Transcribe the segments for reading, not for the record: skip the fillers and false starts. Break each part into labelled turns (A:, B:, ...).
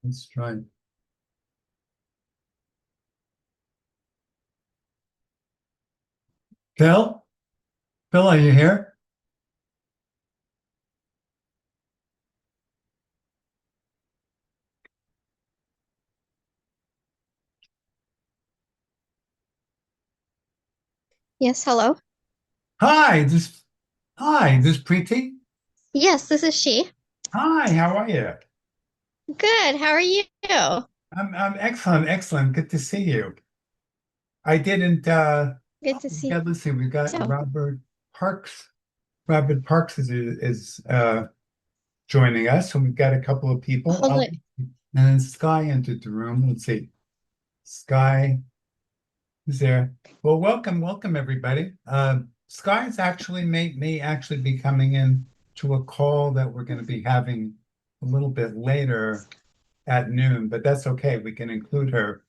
A: Let's try. Phil? Phil, are you here?
B: Yes, hello.
A: Hi, this Preeti.
B: Yes, this is she.
A: Hi, how are you?
B: Good. How are you?
A: I'm excellent, excellent. Good to see you. I didn't
B: Good
A: oh
B: to
A: we
B: see
A: got let's see, we
B: you
A: got
B: too.
A: Robert Parks. Robert Parks is joining us, and we've got a couple of people.
B: Hold it.
A: And then Sky entered the room. Let's see. Sky is there. Well, welcome everybody. Sky is actually may actually be coming in to a call that we're going to be having a little bit later at noon, but that's okay. We can include her.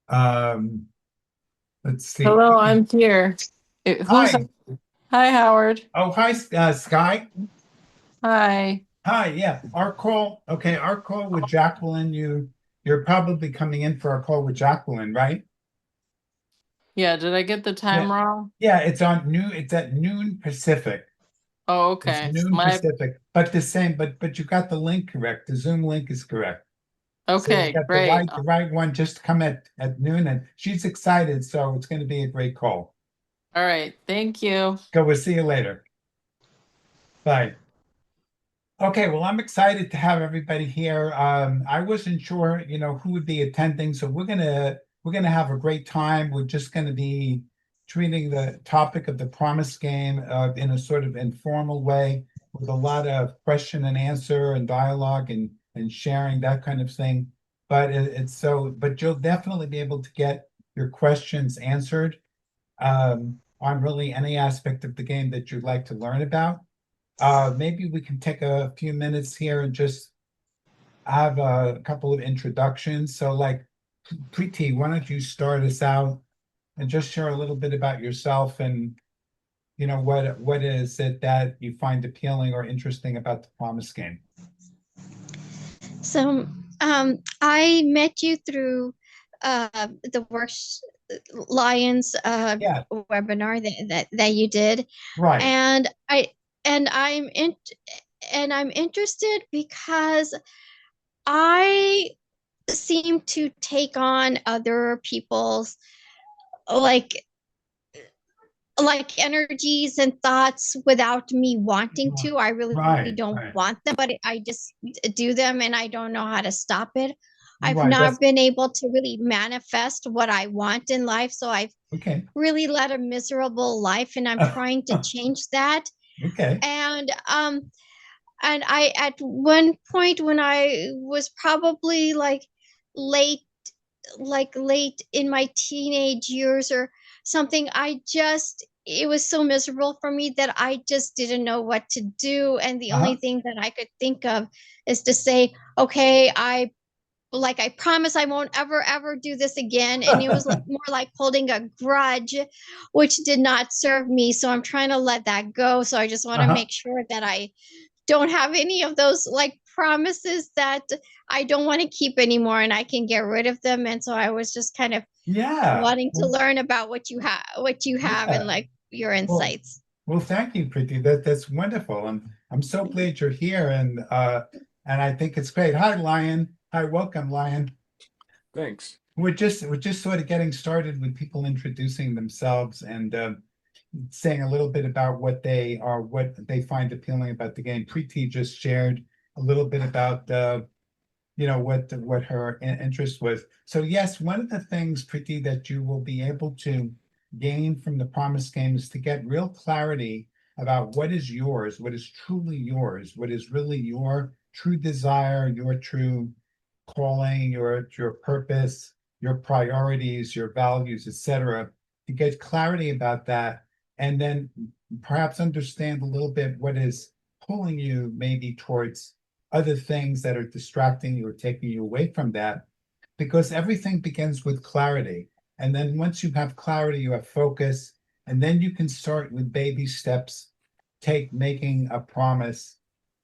A: Um, let's see.
C: Hello,
A: Okay.
C: I'm here. Who's
A: Hi.
C: Hi, Howard.
A: Oh, hi, Sky.
C: Hi.
A: Hi. Yeah. Our call. Okay. Our call with Jacqueline. You're probably coming in for our call with Jacqueline, right?
C: Yeah, did I get the
A: Yeah.
C: time wrong?
A: Yeah. It's on noon. It's at noon Pacific.
C: Oh,
A: It's
C: okay.
A: noon Pacific, but the same, but you got the link correct. The Zoom link is correct. So you
C: Okay,
A: got the
C: great.
A: right one. Just come at noon, and she's excited, so it's going to be a great call.
C: All right. Thank you.
A: Go. We'll see you later. Bye. Okay, well, I'm excited to have everybody here. I wasn't sure, who would be attending, so we're gonna have a great time. We're just gonna be treating the topic of the promise game in a sort of informal way with a lot of question and answer and dialogue and sharing that kind of thing. But you'll definitely be able to get your questions answered on really any aspect of the game that you'd like to learn about. Maybe we can take a few minutes here and just have a couple of introductions. So, like, Preeti, why don't you start us out and just share a little bit about yourself and what is it that you find appealing or interesting about the Promise game?
B: So, I met you through the Works Lions
A: Yeah,
B: webinar that you did,
A: right.
B: and I'm in and I'm interested because I seem to take on other people's like energies and thoughts without me wanting to. I really
A: Right,
B: don't
A: right,
B: want them, but I just do them and I don't know how to stop it. I've
A: right.
B: not
A: That's
B: been able to really manifest what I want in life. So I've
A: okay.
B: really led a miserable life and I'm trying to change that.
A: Okay.
B: And I at one point when I was probably late late in my teenage years or something, it was so miserable for me that I just didn't know what to do. And the only
A: Uh-huh.
B: thing that I could think of is to say, okay, I promise I won't ever do this again. And it was more like holding a grudge, which did not serve me. So I'm trying to let that go. So I just want to
A: Uh-huh.
B: make sure that I don't have any of those promises that I don't want to keep anymore and I can get rid of them. And so I was just kind of
A: Yeah.
B: wanting to
A: Well,
B: learn about what you have and
A: yeah.
B: your
A: Well,
B: insights.
A: Well, thank you, Preeti. That's wonderful. I'm so glad you're here and I think it's great. Hi, Lion. Hi, welcome, Lion.
D: Thanks.
A: We're just sort of getting started with people introducing themselves and saying a little bit about what they are, what they find appealing about the game. Preeti just shared a little bit about what her interest was. So yes, one of the things, Preeti, that you will be able to gain from the Promise game is to get real clarity about what is yours, what is truly yours, what is really your true desire, your true calling, your purpose, your priorities, your values, etc. To get clarity about that, and then perhaps understand a little bit what is pulling you maybe towards other things that are distracting you or taking you away from that, because everything begins with clarity. And then once you have clarity, you have focus, and then you can start with baby steps, take making a promise,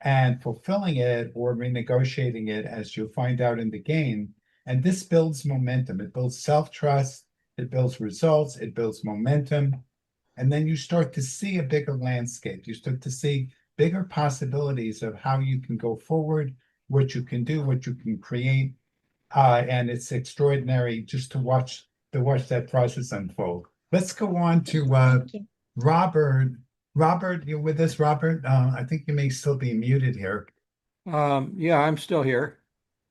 A: and fulfilling it or renegotiating it, as you'll find out in the game. And this builds momentum. It builds self-trust. It builds results. It builds momentum. And then you start to see a bigger landscape. You start to see bigger possibilities of how you can go forward, what you can do, what you can create. And it's extraordinary just to watch that process unfold. Let's go on to
B: Thank you.
A: Robert. Robert, you with us, Robert? I think you may still be muted here.
D: Yeah, I'm still here.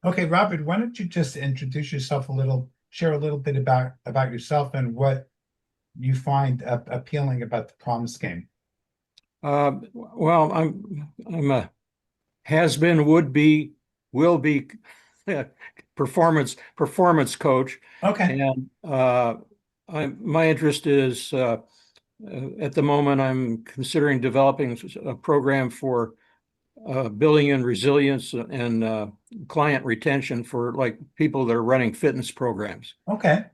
A: Okay, Robert, why don't you just introduce yourself a little, share a little bit about yourself and what you find appealing about the Promise game.
D: Well, I'm a has been, would be, will be performance coach,
A: Okay,
D: and my interest is at the moment I'm considering developing a program for building in resilience and client retention for like people that are running fitness programs.
A: okay,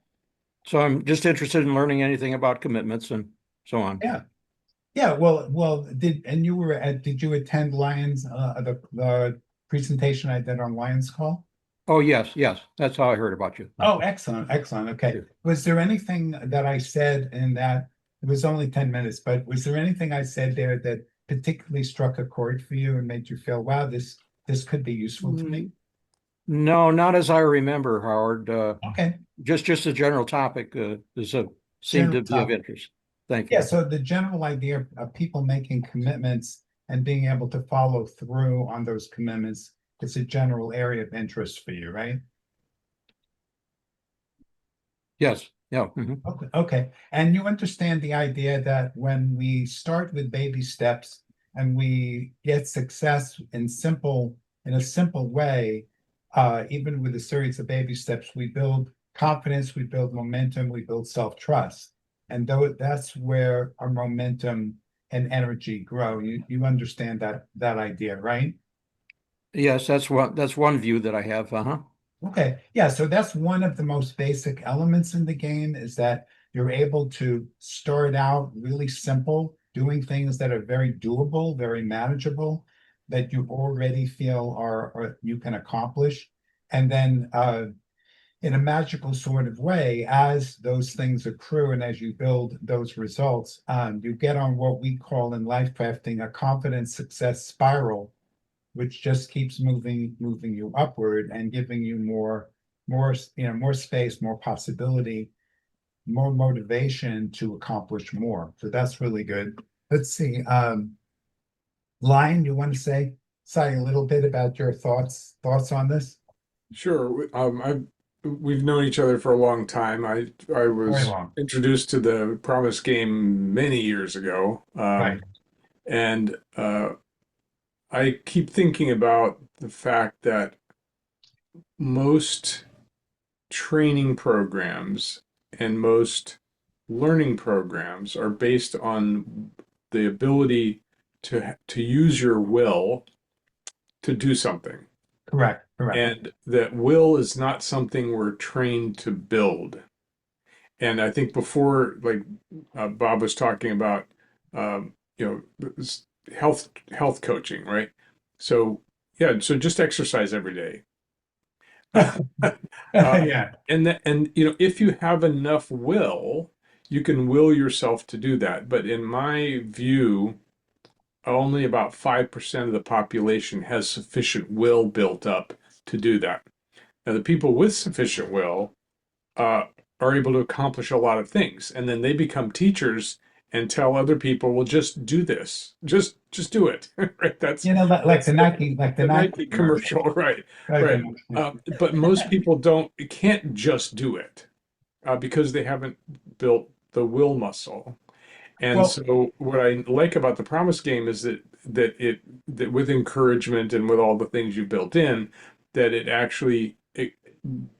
D: So I'm just interested in learning anything about commitments and so on.
A: yeah. Yeah, well, did you attend Lions, the presentation I did on Lions Call?
D: Oh, yes, that's how I heard about you.
A: Oh, excellent, excellent. Okay. Was there anything that I said in that, it was only 10 minutes, but was there anything I said there that particularly struck a chord for you and made you feel, wow, this could be useful to me?
D: No, not as I remember, Howard.
A: Okay.
D: Just a general topic seemed
A: General
D: to be of
A: topic.
D: interest. Thank you.
A: Yeah, so the general idea of people making commitments and being able to follow through on those commitments is a general area of interest for you, right?
D: Yes. Yeah. Mhm.
A: Okay, okay. And you understand the idea that when we start with baby steps and we get success in a simple way, even with a series of baby steps, we build confidence, we build momentum, we build self-trust. And though that's where our momentum and energy grow. You understand that idea, right?
D: Yes, that's one view that I have. Uh-huh.
A: Okay, yeah, so that's one of the most basic elements in the game is that you're able to start out really simple, doing things that are very doable, very manageable, that you already feel are you can accomplish. And then in a magical sort of way, as those things accrue and as you build those results, you get on what we call in life crafting a confidence success spiral, which just keeps moving you upward and giving you more space, more possibility, more motivation to accomplish more. So that's really good. Let's see. Lion, you want to say a little bit about your thoughts on this?
E: Sure. We've known each other for a long time. I
A: Very
E: was
A: long.
E: introduced to the Promise game many years ago.
A: Right.
E: And I keep thinking about the fact that most training programs and most learning programs are based on the ability to use your will to do something.
A: Correct.
E: And that will is not something we're trained to build. And I think before, like Bob was talking about, health coaching, right? So yeah, so just exercise every day.
A: Yeah.
E: And if you have enough will, you can will yourself to do that. But in my view, only about 5% of the population has sufficient will built up to do that. Now, the people with sufficient will are able to accomplish a lot of things, and then they become teachers and tell other people, "Well, just do this, just do it." Right? That's
A: like the Nike,
E: the Nike commercial, right? Right. But most people can't just do it because they haven't built the will muscle. And
A: Well-
E: so what I like about the Promise game is that with encouragement and with all the things you built in, that it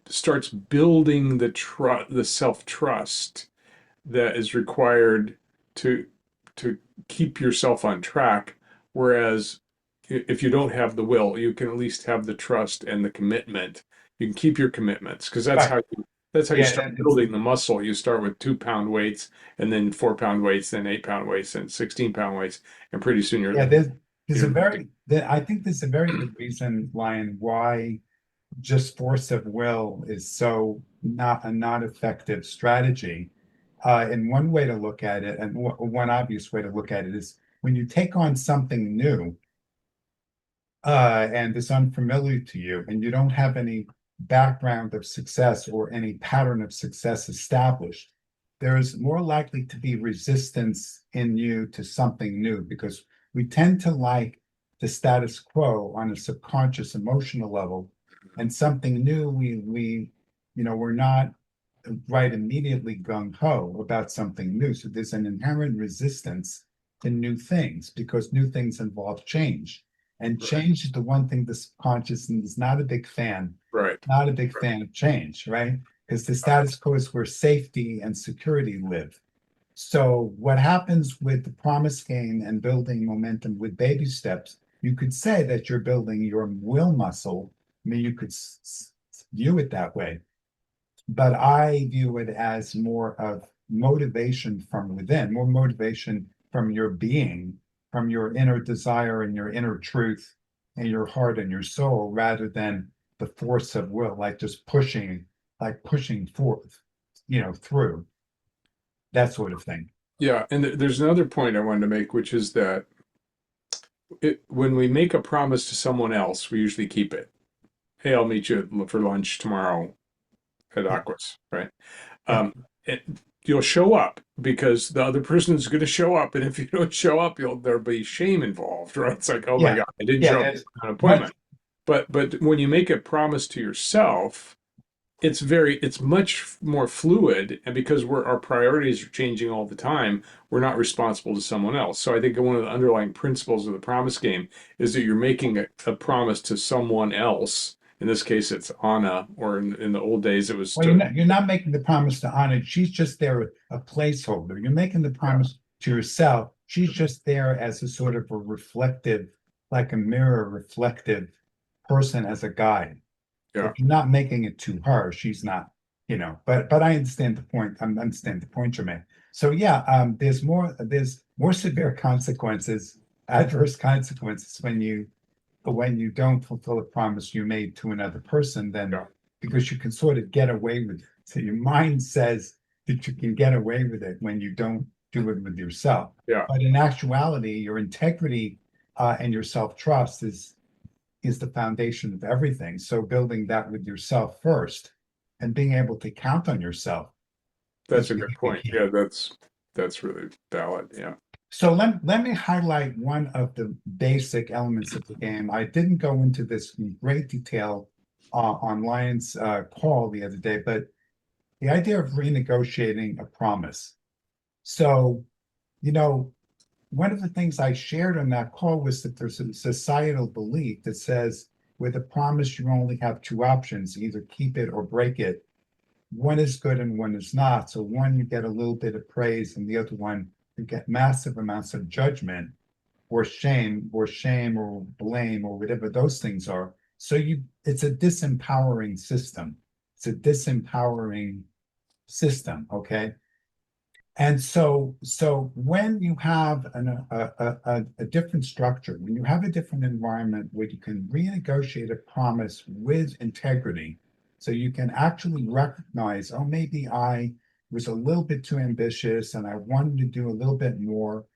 E: starts building the self-trust that is required to keep yourself on track. Whereas if you don't have the will, you can at least have the trust and the commitment. You can keep your commitments because that's
A: Right.
E: how you
A: Yeah,
E: start building the muscle. You start with 2-pound weights, and then 4-pound weights, then 8-pound weights, then 16-pound weights, and pretty soon you're
A: Yeah,
E: there.
A: There's a
E: Yeah.
A: very, I think there's a very good reason, Lion, why just force of will is so not effective strategy. And one way to look at it, and one obvious way to look at it is when you take on something new, and it's unfamiliar to you, and you don't have any background of success or any pattern of success established, there is more likely to be resistance in you to something new because we tend to like the status quo on a subconscious emotional level, and something new, we're not right immediately gung-ho about something new. So there's an inherent resistance to new things because new things involve change. And
E: Right.
A: change is the one thing the subconscious is not a big fan,
E: Right.
A: not a big fan of change, right? Because the status quo is where safety and security live. So what happens with the promise game and building momentum with baby steps, you could say that you're building your will muscle. I mean, you could view it that way. But I view it as more of motivation from within, more motivation from your being, from your inner desire and your inner truth and your heart and your soul, rather than the force of will, like just pushing forth, through that sort of thing.
E: Yeah, and there's another point I wanted to make, which is that when we make a promise to someone else, we usually keep it. Hey, I'll meet you for lunch tomorrow at Aquas, right?
A: Yeah.
E: You'll show up because the other person's going to show up, and if you don't show up, there'll be shame involved, right? It's like, oh my
A: Yeah.
E: God, I didn't
A: Yeah,
E: show up
A: it's
E: to an appointment. But when you make a promise to yourself, it's much more fluid, and because our priorities are changing all the time, we're not responsible to someone else. So I think one of the underlying principles of the promise game is that you're making a promise to someone else. In this case, it's Anna, or in the old days, it was
A: Well, you're not making the promise to Anna. She's just there, a placeholder. You're making the promise to yourself. She's just there as a sort of a reflective, like a mirror reflective person as a guide.
E: Yeah.
A: But you're not making it to her. She's not, but I understand the point. I understand the point you're making. So yeah, there's more severe consequences, adverse consequences when you don't fulfill a promise you made to another person, then
E: Yeah.
A: because you can sort of get away with it. So your mind says that you can get away with it when you don't do it with yourself.
E: Yeah.
A: But in actuality, your integrity and your self-trust is the foundation of everything. So building that with yourself first and being able to count on yourself.
E: That's
A: is
E: a good
A: really
E: point.
A: key.
E: Yeah, that's really valid. Yeah.
A: So let me highlight one of the basic elements of the game. I didn't go into this in great detail on Lion's call the other day, but the idea of renegotiating a promise. So, one of the things I shared on that call was that there's a societal belief that says with a promise, you only have two options, either keep it or break it. One is good and one is not. So one, you get a little bit of praise, and the other one, you get massive amounts of judgment or shame or blame or whatever those things are. So it's a disempowering system. It's a disempowering system, okay? And so when you have a different structure, when you have a different environment where you can renegotiate a promise with integrity, so you can actually recognize, oh, maybe I was a little bit too ambitious and I wanted to do a little bit more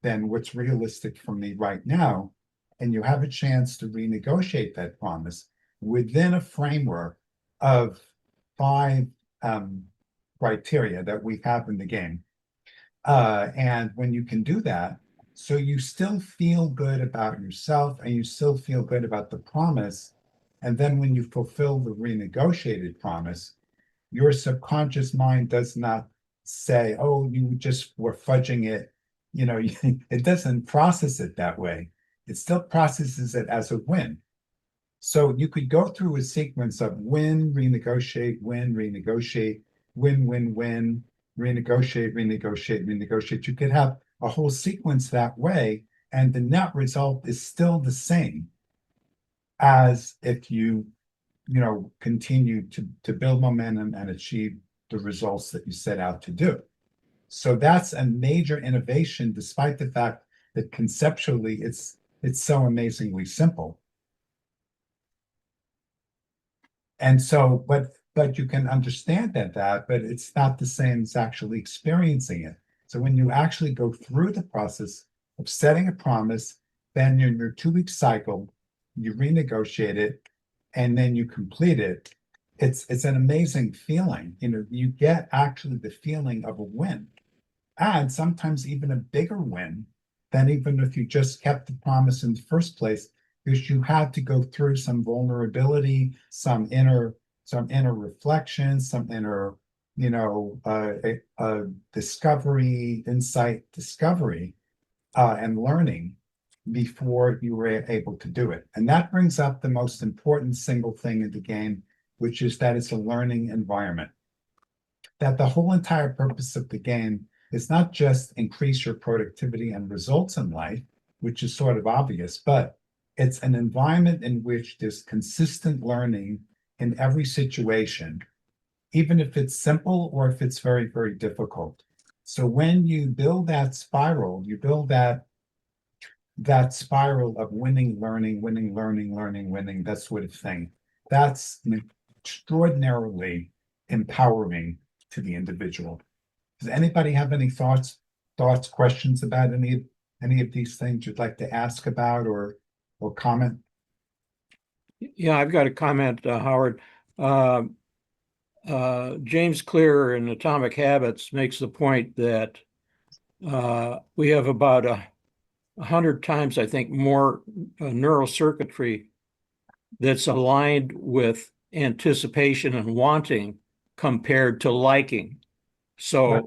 A: than what's realistic for me right now. And you have a chance to renegotiate that promise within a framework of 5 criteria that we have in the game. And when you can do that, so you still feel good about yourself and you still feel good about the promise. And then when you fulfill the renegotiated promise, your subconscious mind does not say, oh, you just were fudging it. It doesn't process it that way. It still processes it as a win. So you could go through a sequence of win, renegotiate, win, renegotiate, win, win, win, renegotiate, renegotiate, renegotiate. You could have a whole sequence that way, and the net result is still the same as if you continue to build momentum and achieve the results that you set out to do. So that's a major innovation, despite the fact that conceptually it's It's so amazingly simple. And so, but you can understand that, but it's not the same as actually experiencing it. So when you actually go through the process of setting a promise, then in your 2-week cycle, you renegotiate it, and then you complete it. It's an amazing feeling. You know, you get actually the feeling of a win, and sometimes even a bigger win than even if you just kept the promise in the first place, because you had to go through some vulnerability, some inner reflection, some inner, you know, discovery, insight, discovery, and learning before you were able to do it. And that brings up the most important single thing in the game, which is that it's a learning environment. That the whole entire purpose of the game is not just increase your productivity and results in life, which is sort of obvious, but it's an environment in which there's consistent learning in every situation, even if it's simple or if it's very, very difficult. So when you build that spiral, you build that spiral of winning, learning, winning, that sort of thing. That's extraordinarily empowering to the individual. Does anybody have any thoughts, questions about any of these things you'd like to ask about or comment?
D: Yeah, I've got a comment, Howard. James Clear in Atomic Habits makes the point that we have about 100 times, I think, more neural circuitry that's aligned with anticipation and wanting compared to liking. So
A: Right.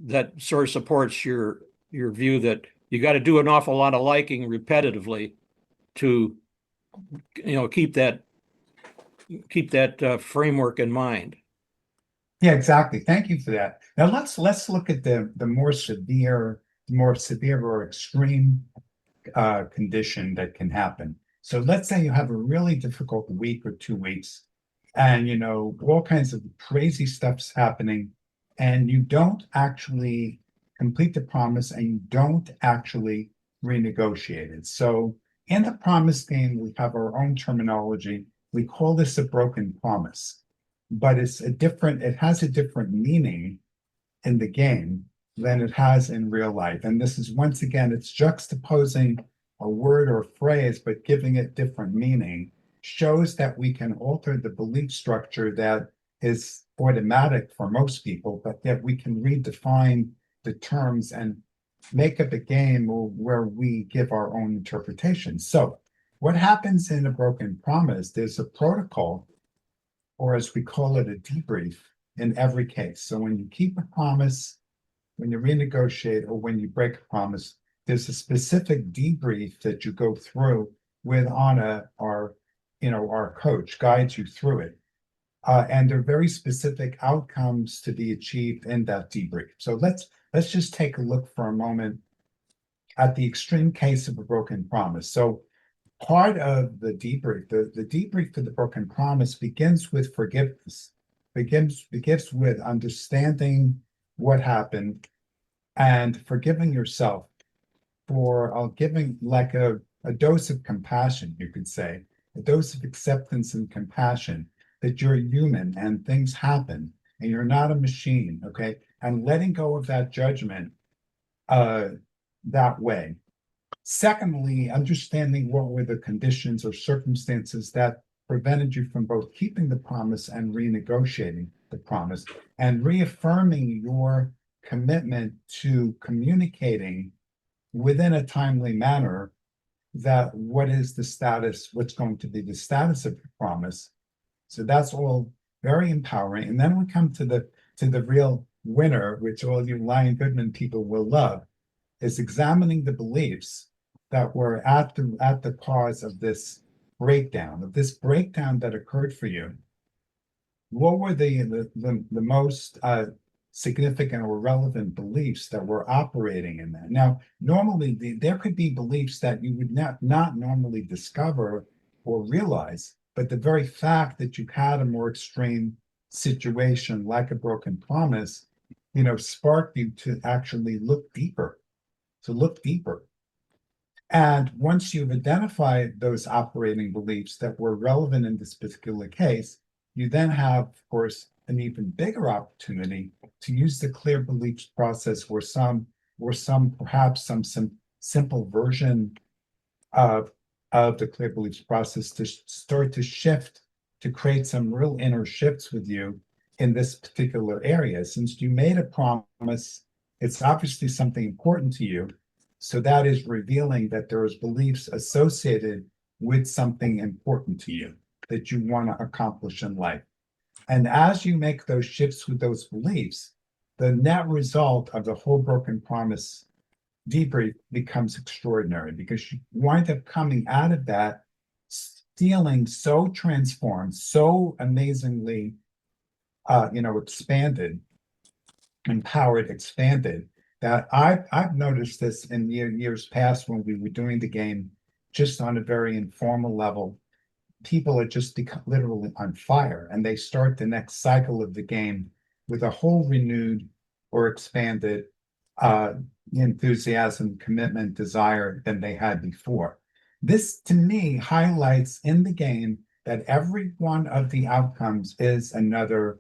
D: that sort of supports your view that you got to do an awful lot of liking repetitively to, you know, keep that framework in mind.
A: Yeah, exactly. Thank you for that. Now let's look at the more severe or extreme condition that can happen. So let's say you have a really difficult week or 2 weeks, and you know all kinds of crazy stuff's happening, and you don't actually complete the promise, and you don't actually renegotiate it. So in the promise game, we have our own terminology. We call this a broken promise, but it has a different meaning in the game than it has in real life. And this is, once again, it's juxtaposing a word or phrase, but giving it different meaning, shows that we can alter the belief structure that is automatic for most people, but that we can redefine the terms and make up a game where we give our own interpretation. So what happens in a broken promise, there's a protocol, or as we call it, a debrief in every case. So when you keep a promise, when you renegotiate, or when you break a promise, there's a specific debrief that you go through with Anna, our coach guides you through it. And there are very specific outcomes to be achieved in that debrief. So let's just take a look for a moment at the extreme case of a broken promise. So part of the debrief, the debrief for the broken promise begins with forgiveness, begins with understanding what happened and forgiving yourself for giving like a dose of compassion, you could say, a dose of acceptance and compassion that you're human and things happen and you're not a machine, okay? And letting go of that judgment that way. Secondly, understanding what were the conditions or circumstances that prevented you from both keeping the promise and renegotiating the promise, and reaffirming your commitment to communicating within a timely manner that what's going to be the status of your promise. So that's all very empowering. And then we come to the real winner, which all you Lion Goodman people will love, is examining the beliefs that were at the cause of this breakdown that occurred for you. What were the most significant or relevant beliefs that were operating in that? Now, normally there could be beliefs that you would not normally discover or realize, but the very fact that you had a more extreme situation like a broken promise, sparked you to actually look deeper. And once you've identified those operating beliefs that were relevant in this particular case, you then have, of course, an even bigger opportunity to use the clear beliefs process perhaps some simple version of the clear beliefs process to start to shift, to create some real inner shifts with you in this particular area. Since you made a promise, it's obviously something important to you. So that is revealing that there's beliefs associated with something important to you that you want to accomplish in life. And as you make those shifts with those beliefs, the net result of the whole broken promise debrief becomes extraordinary, because you wind up coming out of that feeling so transformed, so amazingly expanded, empowered, expanded, that I've noticed this in years past when we were doing the game just on a very informal level. People are just literally on fire, and they start the next cycle of the game with a whole renewed or expanded enthusiasm, commitment, desire than they had before. This, to me, highlights in the game that every one of the outcomes is another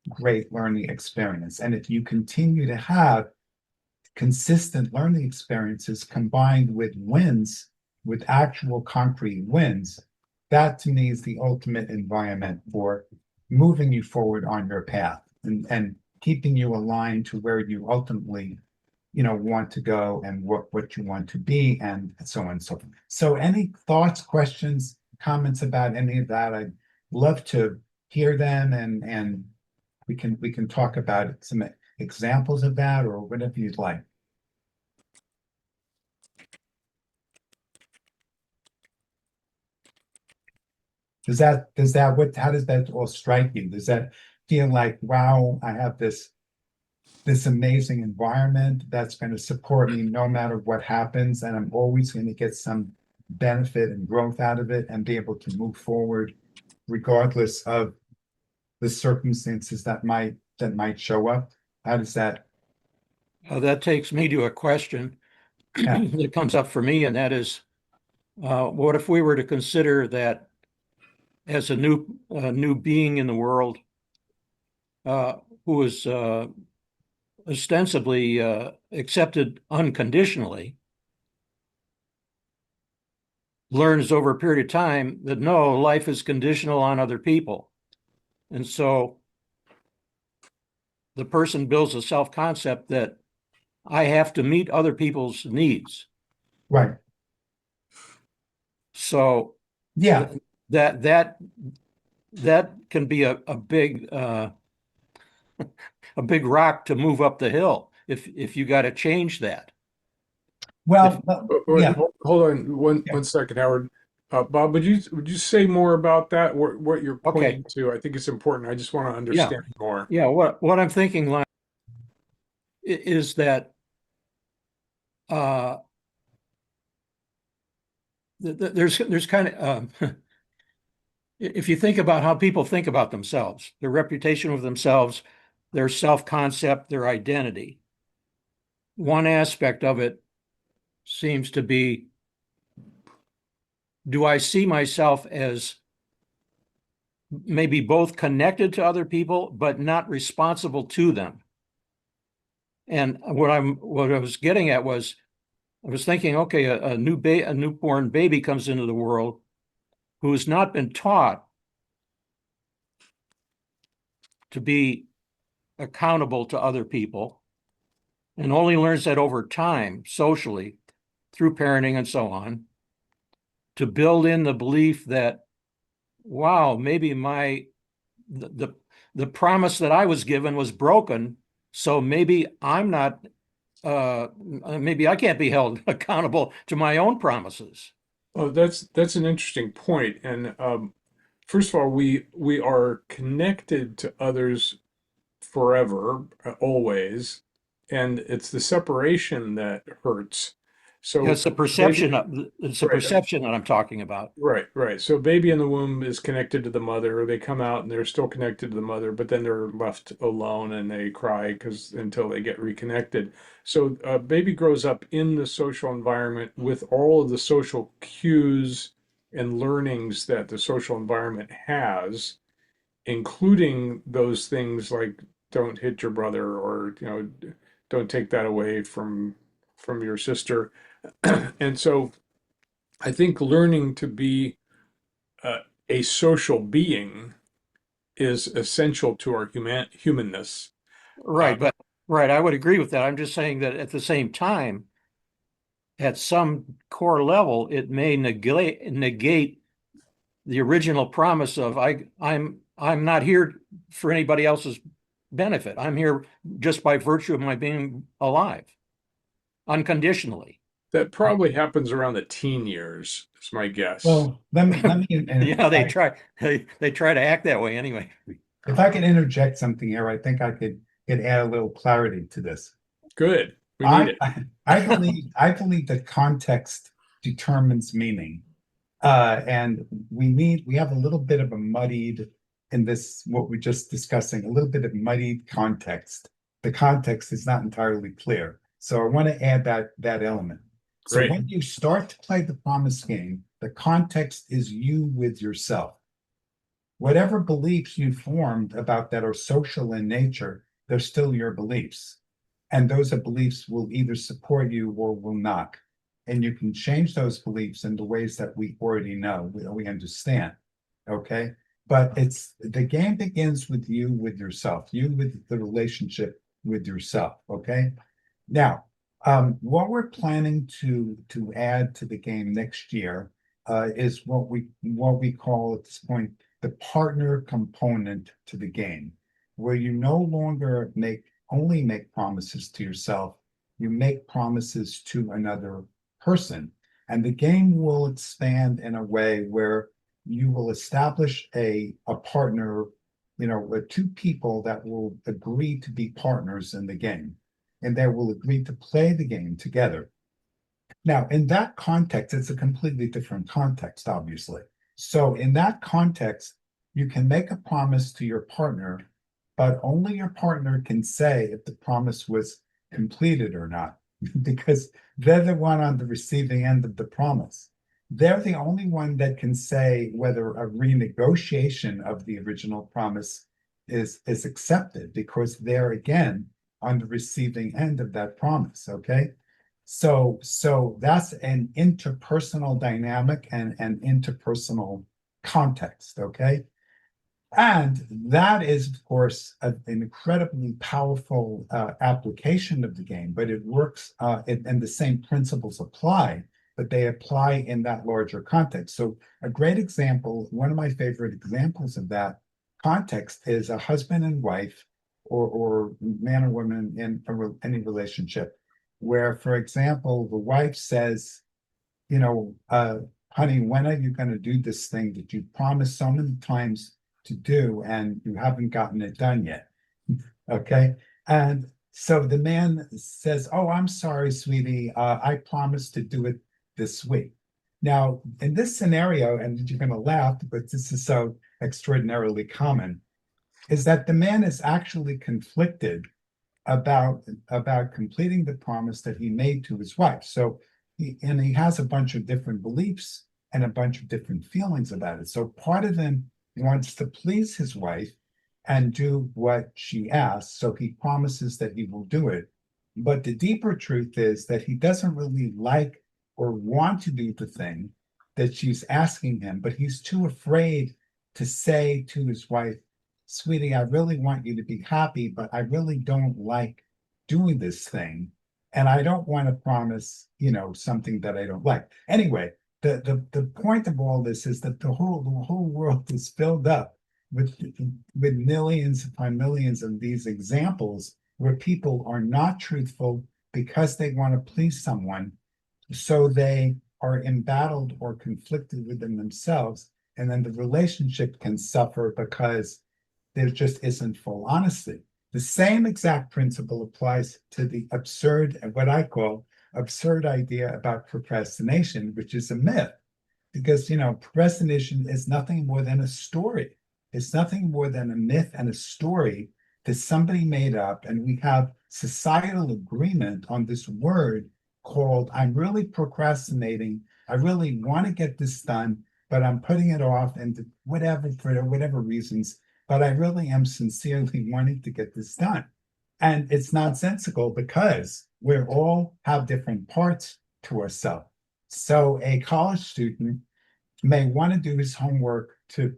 A: great learning experience. And if you continue to have consistent learning experiences combined with wins, with actual concrete wins, that to me is the ultimate environment for moving you forward on your path and keeping you aligned to where you ultimately want to go and what you want to be, and so on and so forth. So any thoughts, questions, comments about any of that? I'd love to hear them, and we can talk about some examples of that or whatever you'd like. How does that all strike you? Does that feel like, wow, I have this amazing environment that's going to support me no matter what happens, and I'm always going to get some benefit and growth out of it and be able to move forward regardless of the circumstances that might show up? How does that?
D: That takes me to a question
A: Yeah.
D: that comes up for me, and that is, what if we were to consider that as a new being in the world, who is ostensibly accepted unconditionally, learns over a period of time that no, life is conditional on other people. And so the person builds a self-concept that I have to meet other people's needs.
A: Right.
D: So
A: Yeah.
D: that can be a big a big rock to move up the hill if you got to change that.
A: Well, yeah.
E: Hold on one second, Howard. Bob, would you say more about that? What you're pointing to? I think it's important. I just want to understand more.
D: Yeah. What I'm thinking, like, is that there's kind of if you think about how people think about themselves, their reputation of themselves, their self-concept, their identity, one aspect of it seems to be, do I see myself as maybe both connected to other people, but not responsible to them? And what I was getting at was, I was thinking, okay, a newborn baby comes into the world who has not been taught to be accountable to other people, and only learns that over time, socially, through parenting and so on, to build in the belief that, wow, maybe the promise that I was given was broken, so maybe I'm not, maybe I can't be held accountable to my own promises.
E: Oh, that's an interesting point. And first of all, we are connected to others forever, always, and it's the separation that hurts. So
D: It's the perception of, it's the
E: Right.
D: perception that I'm talking about.
E: right. So baby in the womb is connected to the mother, or they come out and they're still connected to the mother, but then they're left alone and they cry because until they get reconnected. So baby grows up in the social environment with all of the social cues and learnings that the social environment has, including those things like don't hit your brother, or don't take that away from your sister. And so I think learning to be a social being is essential to our humanness.
D: Right, but, right, I would agree with that. I'm just saying that at the same time, at some core level, it may negate the original promise of I'm not here for anybody else's benefit. I'm here just by virtue of my being alive, unconditionally.
E: That probably happens around the teen years, is my guess.
A: Well, let me,
D: Yeah, they try to act that way anyway.
A: if I could interject something here, I think I could add a little clarity to this.
E: Good. We need it.
A: I believe that context determines meaning. And we have a little bit of a muddied, in this, what we're just discussing, a little bit of muddied context. The context is not entirely clear. So I want to add that element. So
E: Great.
A: when you start to play the promise game, the context is you with yourself. Whatever beliefs you formed about that are social in nature, they're still your beliefs. And those beliefs will either support you or will not. And you can change those beliefs in the ways that we already know, we understand. Okay. But the game begins with you with yourself, you with the relationship with yourself. Okay. Now, what we're planning to add to the game next year is what we call at this point the partner component to the game, where you no longer only make promises to yourself, you make promises to another person. And the game will expand in a way where you will establish a partner, with two people that will agree to be partners in the game, and they will agree to play the game together. Now, in that context, it's a completely different context, obviously. So in that context, you can make a promise to your partner, but only your partner can say if the promise was completed or not, because they're the one on the receiving end of the promise. They're the only one that can say whether a renegotiation of the original promise is accepted, because they're again on the receiving end of that promise. Okay. So that's an interpersonal dynamic and an interpersonal context. Okay. And that is, of course, an incredibly powerful application of the game, but it works, and the same principles apply, but they apply in that larger context. So a great example, one of my favorite examples of that context is a husband and wife, or man or woman in any relationship, where, for example, the wife says, honey, when are you going to do this thing that you promised so many times to do and you haven't gotten it done yet? Okay. And so the man says, oh, I'm sorry, sweetie. I promised to do it this week. Now, in this scenario, and you're going to laugh, but this is so extraordinarily common, is that the man is actually conflicted about completing the promise that he made to his wife. So he has a bunch of different beliefs and a bunch of different feelings about it. So part of him wants to please his wife and do what she asks. So he promises that he will do it. But the deeper truth is that he doesn't really like or want to do the thing that she's asking him, but he's too afraid to say to his wife, sweetie, I really want you to be happy, but I really don't like doing this thing. And I don't want to promise, something that I don't like. Anyway, the point of all this is that the whole world is filled up with millions upon millions of these examples where people are not truthful because they want to please someone. So they are embattled or conflicted within themselves. And then the relationship can suffer because there just isn't full honesty. The same exact principle applies to the absurd, what I call absurd idea about procrastination, which is a myth. Because, procrastination is nothing more than a story. It's nothing more than a myth and a story that somebody made up. And we have societal agreement on this word called, I'm really procrastinating. I really want to get this done, but I'm putting it off and whatever, for whatever reasons, but I really am sincerely wanting to get this done. And it's nonsensical because we all have different parts to ourselves. So a college student may want to do his homework to,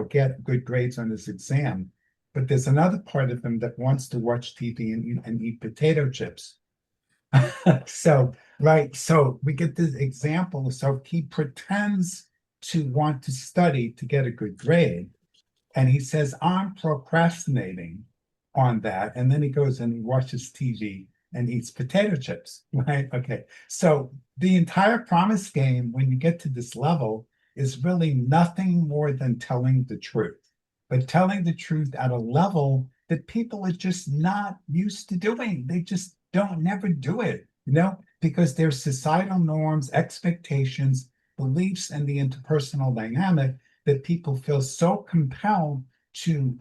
A: get good grades on his exam, but there's another part of him that wants to watch TV and eat potato chips. So we get this example. So he pretends to want to study to get a good grade, and he says, I'm procrastinating on that. And then he goes and he watches TV and eats potato chips, right? Okay. So the entire promise game, when you get to this level, is really nothing more than telling the truth, but telling the truth at a level that people are just not used to doing. They just never do it, because there's societal norms, expectations, beliefs, and the interpersonal dynamic that people feel so compelled to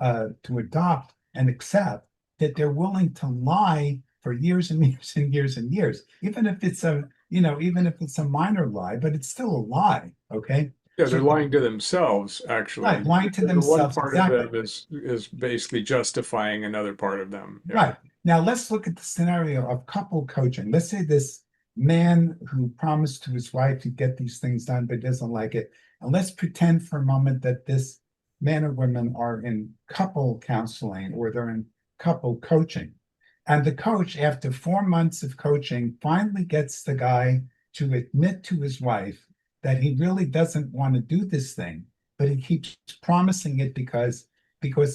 A: adopt and accept that they're willing to lie for years and years and years and years, even if it's a minor lie, but it's still a lie. Okay.
E: Yeah, they're lying to themselves, actually.
A: Right, lying to
E: The
A: themselves,
E: one part
A: exactly.
E: of them is basically justifying another part of them. Yeah.
A: Right. Now let's look at the scenario of couple coaching. Let's say this man who promised to his wife to get these things done, but doesn't like it. And let's pretend for a moment that this man or woman are in couple counseling or they're in couple coaching. And the coach, after 4 months of coaching, finally gets the guy to admit to his wife that he really doesn't want to do this thing, but he keeps promising it because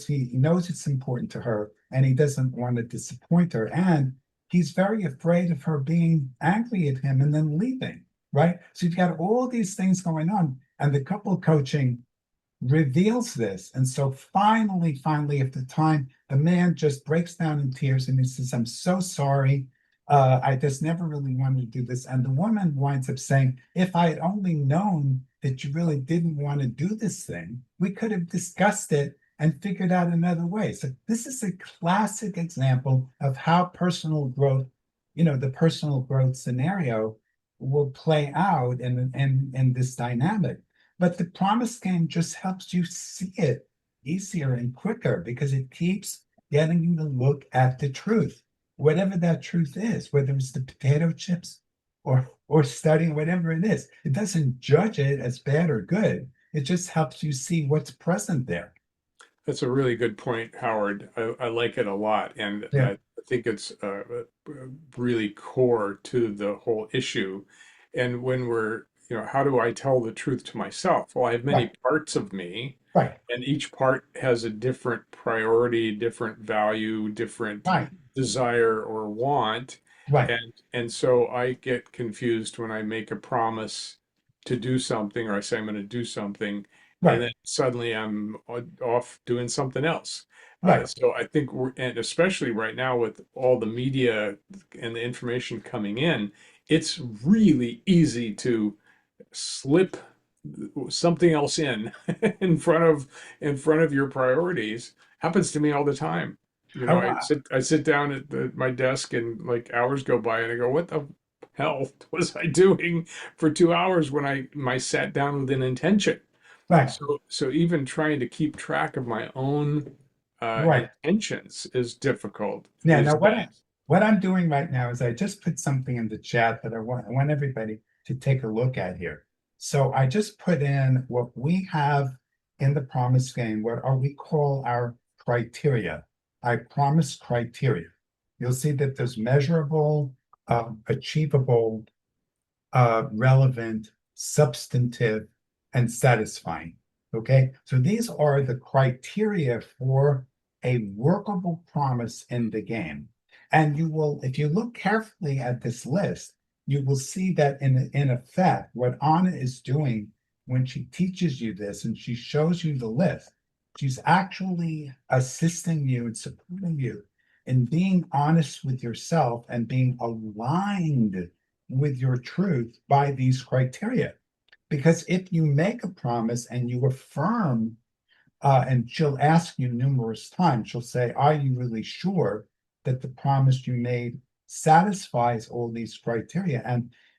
A: he knows it's important to her and he doesn't want to disappoint her. And he's very afraid of her being angry at him and then leaving, right? So you've got all these things going on, and the couple coaching reveals this. And so finally, at the time, the man just breaks down in tears and he says, I'm so sorry. I just never really wanted to do this. And the woman winds up saying, if I had only known that you really didn't want to do this thing, we could have discussed it and figured out another way. So this is a classic example of how personal growth, the personal growth scenario will play out in this dynamic. But the promise game just helps you see it easier and quicker because it keeps getting you to look at the truth, whatever that truth is, whether it's the potato chips or studying, whatever it is. It doesn't judge it as bad or good. It just helps you see what's present there.
E: That's a really good point, Howard. I like it a lot. And
A: Yeah.
E: I think it's really core to the whole issue. And when we're, how do I tell the truth to myself? Well, I have many parts of me,
A: Right.
E: and each part has a different priority, different value, different
A: Right.
E: desire or want.
A: Right.
E: And so I get confused when I make a promise to do something, or I say I'm going to do something,
A: Right.
E: and then suddenly I'm off doing something else.
A: Right.
E: So I think and especially right now with all the media and the information coming in, it's really easy to slip something else in front of your priorities. Happens to me all the time. I sit down at my desk and like hours go by and I go, what the hell was I doing for 2 hours when I sat down with an intention?
A: Right.
E: So even trying to keep track of my own intentions is difficult.
A: Yeah. Now what I'm doing right now is I just put something in the chat that I want everybody to take a look at here. So I just put in what we have in the promise game, what we call our criteria. I promise criteria. You'll see that there's measurable, achievable, relevant, substantive, and satisfying. Okay, so these are the criteria for a workable promise in the game. And you will, if you look carefully at this list, you will see that in effect, what Anna is doing when she teaches you this and she shows you the list, she's actually assisting you and supporting you in being honest with yourself and being aligned with your truth by these criteria. Because if you make a promise and you affirm, and she'll ask you numerous times, she'll say, are you really sure that the promise you made satisfies all these criteria?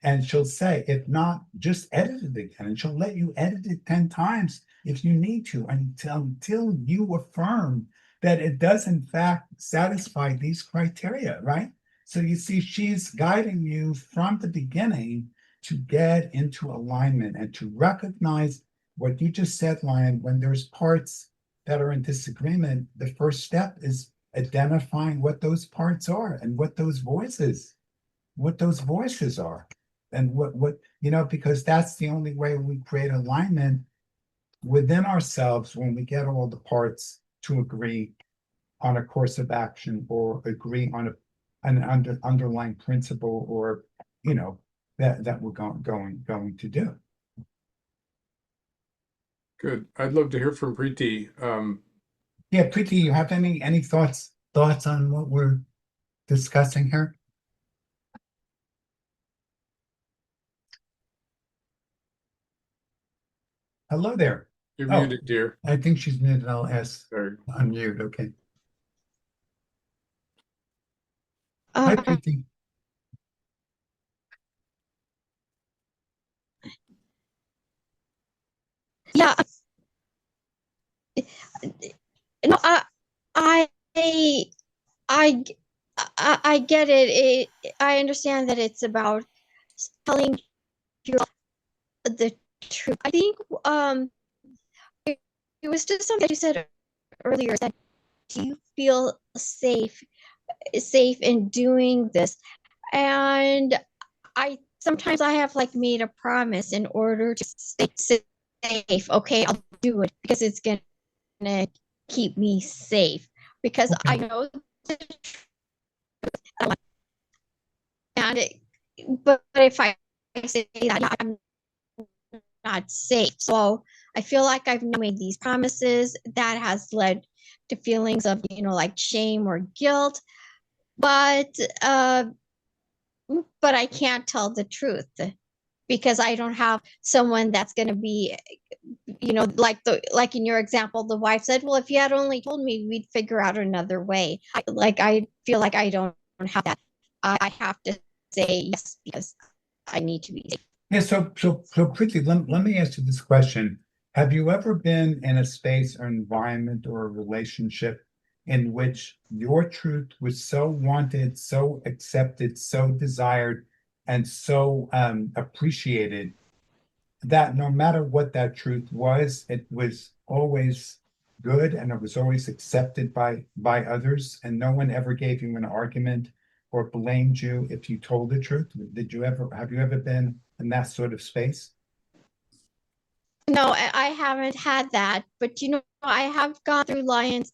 A: And she'll say, if not, just edit it again. And she'll let you edit it 10 times if you need to, until you affirm that it does in fact satisfy these criteria, right? So you see, she's guiding you from the beginning to get into alignment and to recognize what you just said, Lion. When there's parts that are in disagreement, the first step is identifying what those parts are and what those voices are. And what because that's the only way we create alignment within ourselves, when we get all the parts to agree on a course of action or agree on an underlying principle, or that we're going to do.
E: Good. I'd love to hear from Preeti.
A: Yeah, Preeti, you have any thoughts on what we're discussing here? Hello there.
E: You're
A: Oh.
E: muted, dear.
A: I think she's muted. I'll ask
E: Sorry.
A: unmute. Okay. Hi,
B: Uh,
A: Preeti.
B: yeah. No, I, I, I get it. I understand that it's about telling your the truth. I think it was just something that you said earlier, that you feel safe in doing this. And sometimes I have like made a promise in order to stay safe. Okay, I'll do it because it's gonna keep me safe, because I know the truth. But if I say that, I'm not safe. So I feel like I've made these promises that has led to feelings of, like shame or guilt. But I can't tell the truth because I don't have someone that's going to be, like in your example, the wife said, well, if you had only told me, we'd figure out another way. I feel like I don't have that. I have to say yes because I need to be safe.
A: Yeah, so quickly, let me ask you this question. Have you ever been in a space or environment or a relationship in which your truth was so wanted, so accepted, so desired, and so appreciated, that no matter what that truth was, it was always good and it was always accepted by others, and no one ever gave you an argument or blamed you if you told the truth? Have you ever been in that sort of space?
B: No, I haven't had that, but I have gone through Lions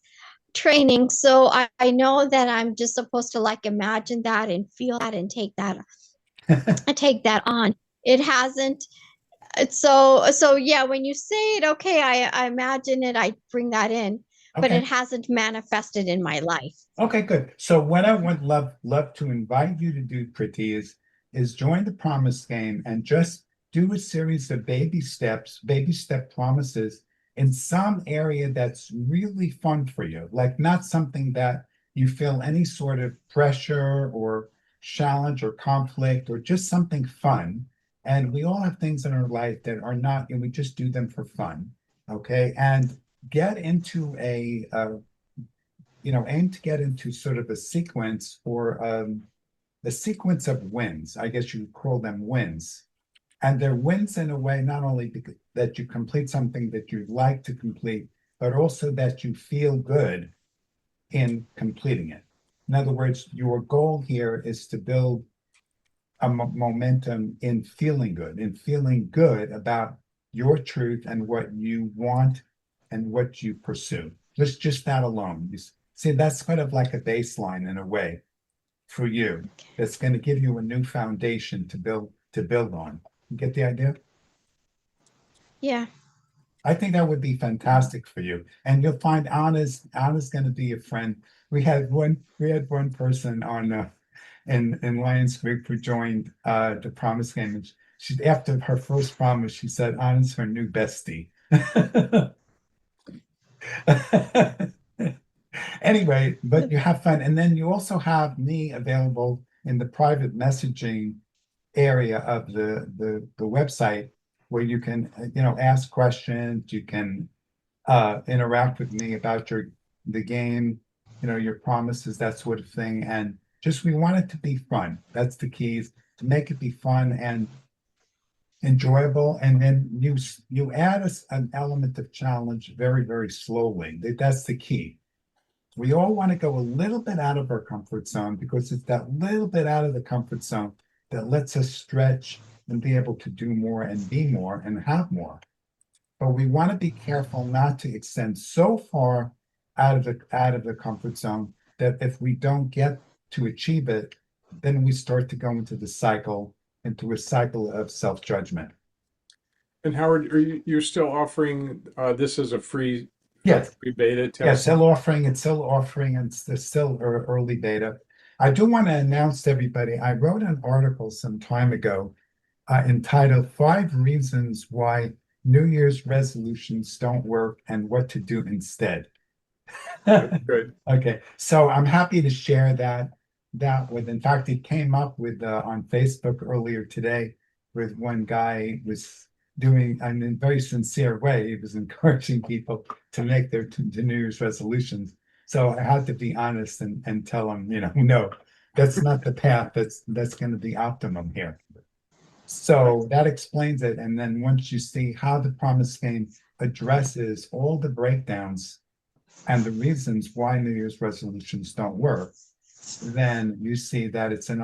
B: training, so I know that I'm just supposed to like imagine that and feel that and take that on. It hasn't. So yeah, when you say it, okay, I imagine it, I bring that in, but
A: Okay.
B: it hasn't manifested in my life.
A: Okay, good. So what I would love to invite you to do, Preeti, is join the promise game and just do a series of baby step promises in some area that's really fun for you, like not something that you feel any sort of pressure or challenge or conflict, or just something fun. And we all have things in our life that are not, and we just do them for fun. Okay. And get into aim to get into sort of a sequence, or a sequence of wins. I guess you could call them wins. And they're wins in a way, not only because that you complete something that you'd like to complete, but also that you feel good in completing it. In other words, your goal here is to build a momentum in feeling good about your truth and what you want and what you pursue. Just that alone. You see, that's kind of like a baseline in a way for you. That's going to give you a new foundation to build on. You get the idea?
B: Yeah.
A: I think that would be fantastic for you. And you'll find Anna's going to be a friend. We had one person on in Lions Group who joined the promise game. And she after her first promise, she said, Anna's her new bestie. Anyway, but you have fun. And then you also have me available in the private messaging area of the website where you can, ask questions, you can interact with me about the game, your promises, that sort of thing. And just we want it to be fun. That's the keys, to make it be fun and enjoyable. And then you add an element of challenge very, very slowly. That's the key. We all want to go a little bit out of our comfort zone because it's that little bit out of the comfort zone that lets us stretch and be able to do more and be more and have more. But we want to be careful not to extend so far out of the comfort zone that if we don't get to achieve it, then we start to go into a cycle of self-judgment.
E: And Howard, you're still offering this as a free
A: Yes.
E: free beta test?
A: Yeah, still offering, and it's still early beta. I do want to announce to everybody, I wrote an article some time ago entitled 5 Reasons Why New Year's Resolutions Don't Work and What to Do Instead.
E: Good.
A: Okay, so I'm happy to share that with, in fact, it came up with on Facebook earlier today with one guy was doing in a very sincere way. He was encouraging people to make their New Year's resolutions. So I had to be honest and tell him, no, that's not the path. That's going to be optimum here. So that explains it. And then once you see how the promise game addresses all the breakdowns and the reasons why New Year's resolutions don't work, then you see that it's an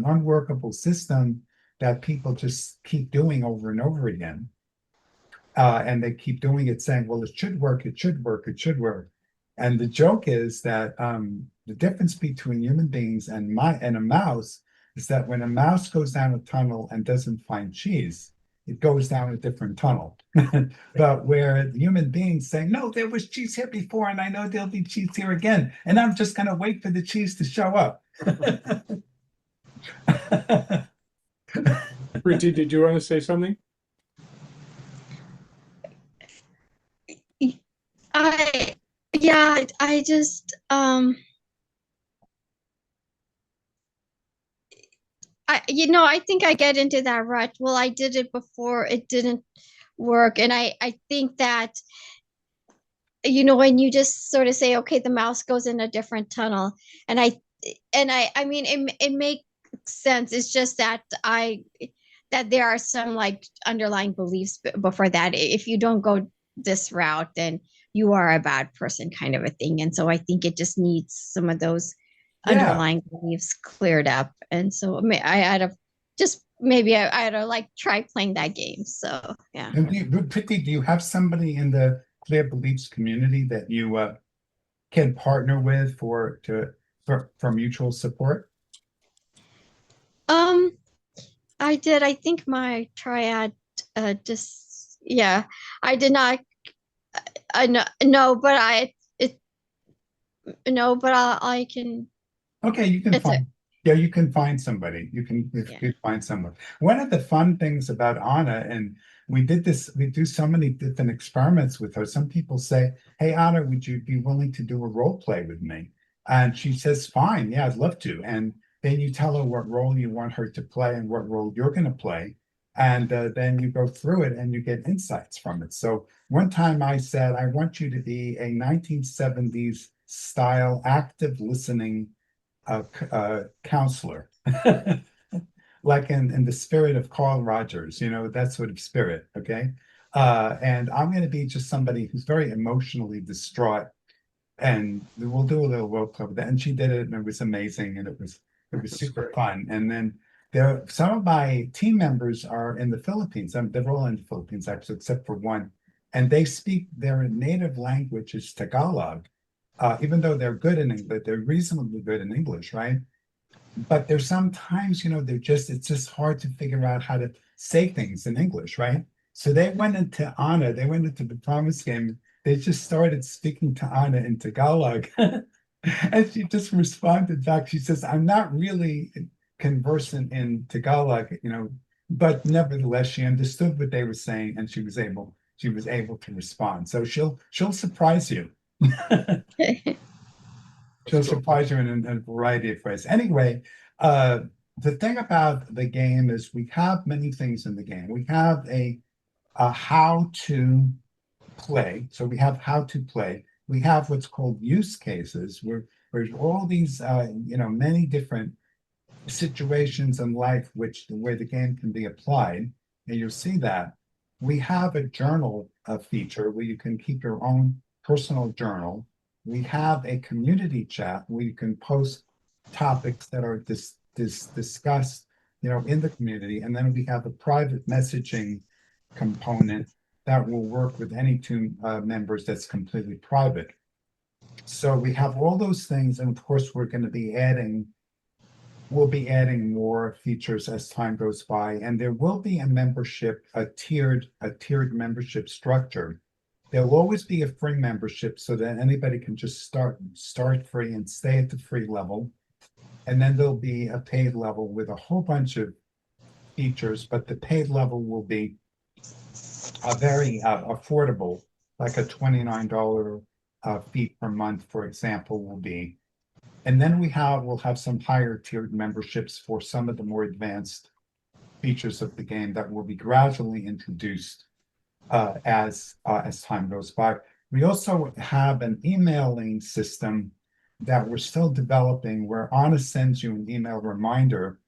A: unworkable system that people just keep doing over and over again. And they keep doing it saying, well, it should work, it should work, it should work. And the joke is that the difference between human beings and a mouse is that when a mouse goes down a tunnel and doesn't find cheese, it goes down a different tunnel. But where the human beings say, no, there was cheese here before, and I know there'll be cheese here again, and I'm just going to wait for the cheese to show up.
E: Pretty, did you want to say something?
B: I just I think I get into that rut. Well, I did it before, it didn't work. And I think that, when you just sort of say, okay, the mouse goes in a different tunnel. And I mean, it makes sense. It's just that that there are some like underlying beliefs before that. If you don't go this route, then you are a bad person, kind of a thing. And so I think it just needs some of those underlying beliefs cleared up. And so I had to like try playing that game. So yeah.
A: And Priti, do you have somebody in the Clear Beliefs community that you can partner with for mutual support?
B: I did. I think my triad I did not. I can.
A: Okay, you can find. Yeah, you can find somebody. You can find someone. One of the fun things about Anna, and we do so many different experiments with her. Some people say, hey, Anna, would you be willing to do a role play with me? And she says, fine, yeah, I'd love to. And then you tell her what role you want her to play and what role you're going to play. And then you go through it and you get insights from it. So one time I said, I want you to be a 1970s style active listening counselor, like in the spirit of Carl Rogers, that sort of spirit. Okay. And I'm going to be just somebody who's very emotionally distraught, and we'll do a little role play with that. And she did it, and it was amazing, and it was super fun. And then some of my team members are in the Philippines. They're all in the Philippines, actually, except for one, and they speak their native language is Tagalog. Even though they're good in English, they're reasonably good in English, right? But there's sometimes, it's just hard to figure out how to say things in English, right? So they went into the promise game. They just started speaking to Anna in Tagalog. And she just responded back. She says, I'm not really conversant in Tagalog, but nevertheless, she understood what they were saying and she was able to respond. So she'll surprise you. She'll surprise you in a variety of ways. Anyway, the thing about the game is we have many things in the game. We have a how to play. So we have how to play. We have what's called use cases, where all these, many different situations in life where the game can be applied, and you'll see that. We have a journal feature where you can keep your own personal journal. We have a community chat where you can post topics that are discussed, in the community. And then we have a private messaging component that will work with any two members that's completely private. So we have all those things, and of course, we'll be adding more features as time goes by, and there will be a tiered membership structure. There'll always be a free membership so that anybody can just start free and stay at the free level. And then there'll be a paid level with a whole bunch of features, but the paid level will be very affordable, like a $29 fee per month, for example, will be. And then we'll have some higher tiered memberships for some of the more advanced features of the game that will be gradually introduced as time goes by. We also have an emailing system that we're still developing, where Anna sends you an email reminder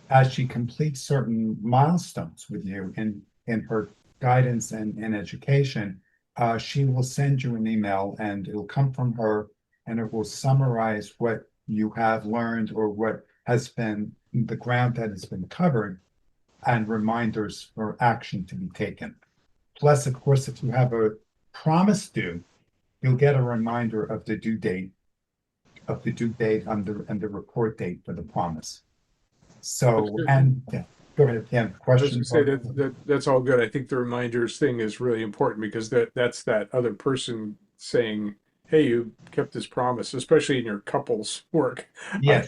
A: as she completes certain milestones with you in her guidance and education. She will send you an email, and it'll come from her, and it will summarize what you have learned or what has been the ground that has been covered, and reminders for action to be taken. Plus, of course, if you have a promise due, you'll get a reminder of the due date and the report date for the promise. So, and yeah, go ahead, Ken.
E: I was
A: Question?
E: gonna say that's all good. I think the reminders thing is really important because that's that other person saying, "Hey, you kept this promise," especially in your couples work.
A: Yes.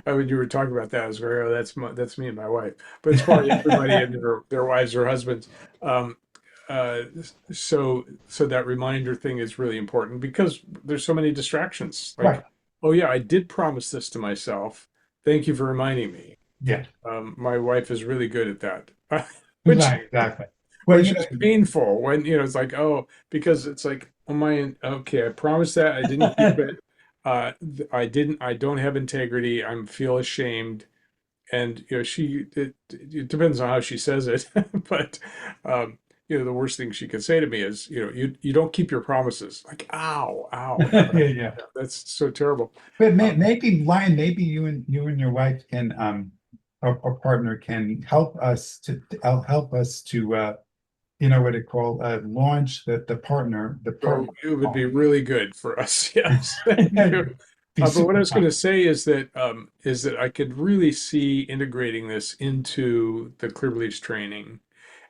E: When you were talking about that, I was going, "Oh, that's me and my wife," but it's probably everybody and their wives or husbands. Um, so that reminder thing is really important because there's so many distractions. Like,
A: Right.
E: oh yeah, I did promise this to myself. Thank you for reminding me.
A: Yeah.
E: My wife is really good at that, which
A: Right, exactly. Well,
E: which is painful when it's like, oh, because it's like, oh my, okay, I promised that I didn't keep it. I don't have integrity. I feel ashamed, and it depends on how she says it, but the worst thing she could say to me is, you don't keep your promises. Like, ow, ow,
A: yeah.
E: that's so terrible.
A: But maybe Ryan, maybe you and your wife can or partner can help us to what it called launch the partner.
E: So it would be really good for us. Yes. Thank you.
A: Be
E: But what I was
A: super
E: going to say is that I could really see integrating this into the Clearbleach training,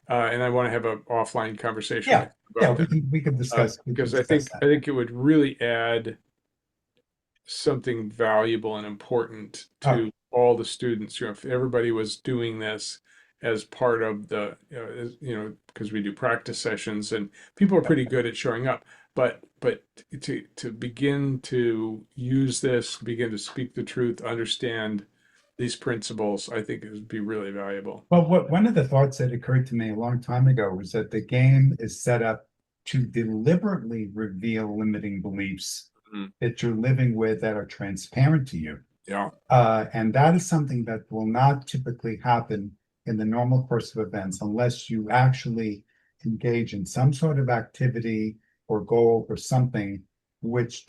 E: and I want to have an offline conversation
A: Yeah,
E: about
A: we
E: that
A: can discuss
E: because I
A: discuss
E: think it would really add something valuable and important to all the students. If everybody was doing this as part of the, because we do practice sessions and people are pretty good at showing up, but to begin to use this, begin to speak the truth, understand these principles, I think it would be really valuable.
A: Well, one of the thoughts that occurred to me a long time ago was that the game is set up to deliberately reveal limiting beliefs that you're living with that are transparent to you.
E: Yeah.
A: And that is something that will not typically happen in the normal course of events unless you actually engage in some sort of activity or goal or something which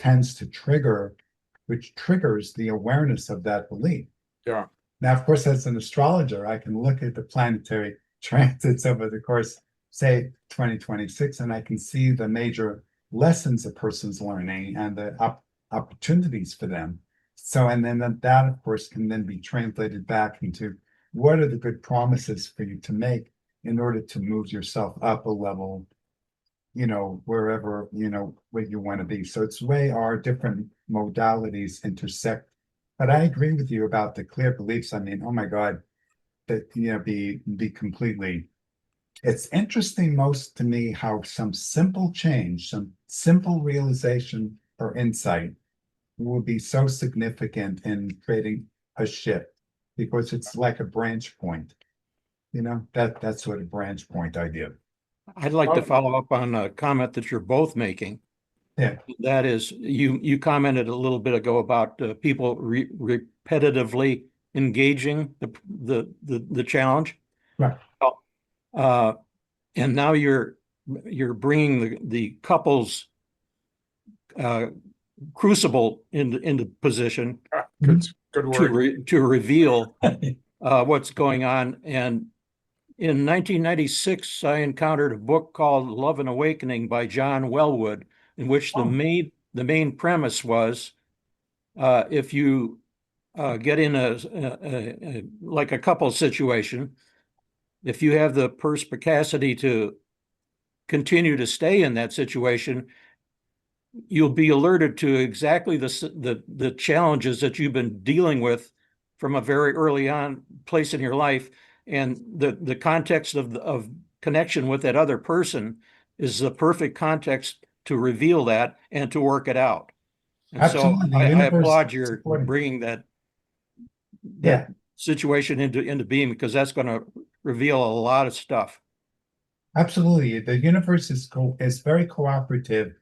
A: triggers the awareness of that belief.
E: Yeah.
A: Now, of course, as an astrologer, I can look at the planetary transits over the course, say, 2026, and I can see the major lessons a person's learning and the opportunities for them. So, and then that, of course, can then be translated back into what are the good promises for you to make in order to move yourself up a level wherever, where you want to be. So it's way our different modalities intersect. But I agree with you about the clear beliefs. I mean, oh my God, that, be completely. It's interesting most to me how some simple change, some simple realization or insight will be so significant in creating a shift because it's like a branch point. That's what a branch point idea.
D: I'd like to
A: Oh.
D: follow up on a comment that you're both making.
A: Yeah.
D: That is, you commented a little bit ago about people repetitively engaging the challenge.
A: Right.
D: And now you're bringing the couple's crucible into position
E: Good word.
D: to reveal what's going on. And in 1996, I encountered a book called Love and Awakening by John Wellwood, in which the main premise was if you get in like a couple situation, if you have the perspicacity to continue to stay in that situation, you'll be alerted to exactly the challenges that you've been dealing with from a very early on place in your life, and the context of connection with that other person is the perfect context to reveal that and to work it out. And
A: Absolutely.
D: so I applaud your
A: supporting.
D: bringing that
A: Yeah.
D: situation into being, because that's going to reveal a lot of stuff.
A: Absolutely. The universe is very cooperative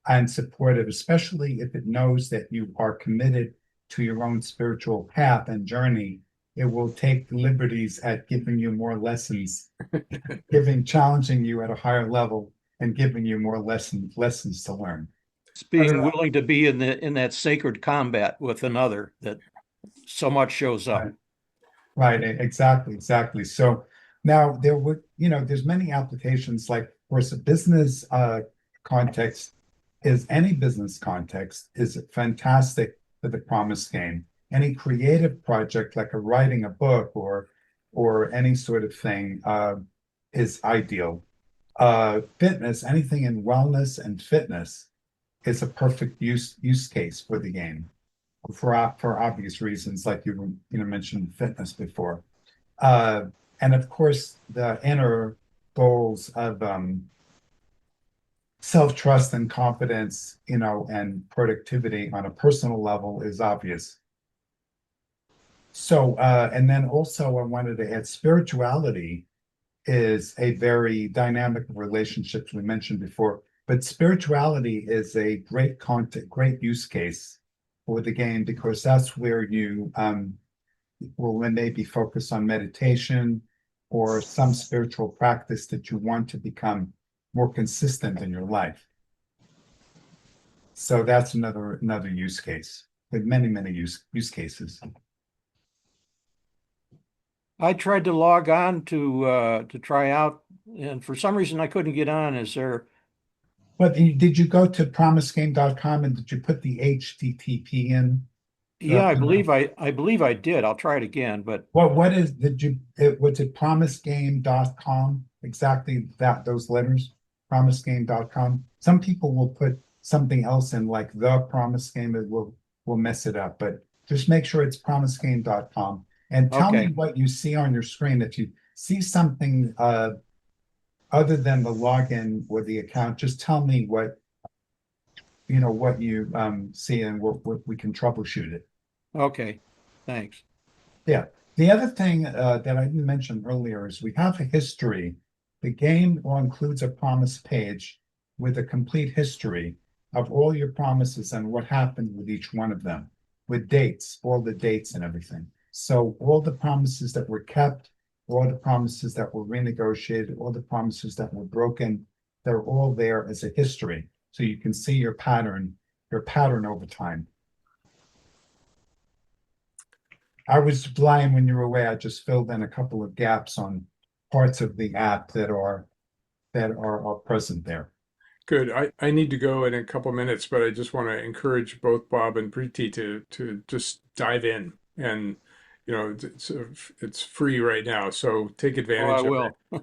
A: and supportive, especially if it knows that you are committed to your own spiritual path and journey. It will take liberties at giving you more lessons, challenging you at a higher level and giving you more lessons to learn.
D: It's being willing to be in that sacred combat with another that so much shows up.
A: Right. Exactly. So now there's many applications, like, of course, a business context any business context is fantastic for the promise game. Any creative project, like writing a book or any sort of thing, is ideal. Fitness, anything in wellness and fitness is a perfect use case for the game for obvious reasons, like you mentioned fitness before. And of course, the inner goals of self-trust and confidence, and productivity on a personal level is obvious. So, and then also I wanted to add, spirituality is a very dynamic relationship we mentioned before, but spirituality is a great use case for the game, because that's where you will maybe focus on meditation or some spiritual practice that you want to become more consistent in your life. So that's another use case, with many use cases.
D: I tried to log on to try out, and for some reason I couldn't get on. Is there?
A: But did you go to promisegame.com and did you put the HTTP in?
D: Yeah, I believe I did. I'll try it again. But
A: was it promisegame.com? Exactly those letters, promisegame.com. Some people will put something else in, like the promise game. It will mess it up, but just make sure it's promisegame.com. And tell me what you see on your screen. If you see something other than the login or the account, just tell me what you see, and we can troubleshoot it.
D: Okay, thanks.
A: Yeah. The other thing that I didn't mention earlier is we have a history. The game includes a promise page with a complete history of all your promises and what happened with each one of them, with dates, all the dates and everything. So all the promises that were kept, all the promises that were renegotiated, all the promises that were broken, they're all there as a history. So you can see your pattern over time. I was blind when you were away. I just filled in a couple of gaps on parts of the app that are present there.
E: Good. I need to go in a couple minutes, but I just want to encourage both Bob and Preeti to just dive in, and it's free right now, so take advantage
D: I will.
E: of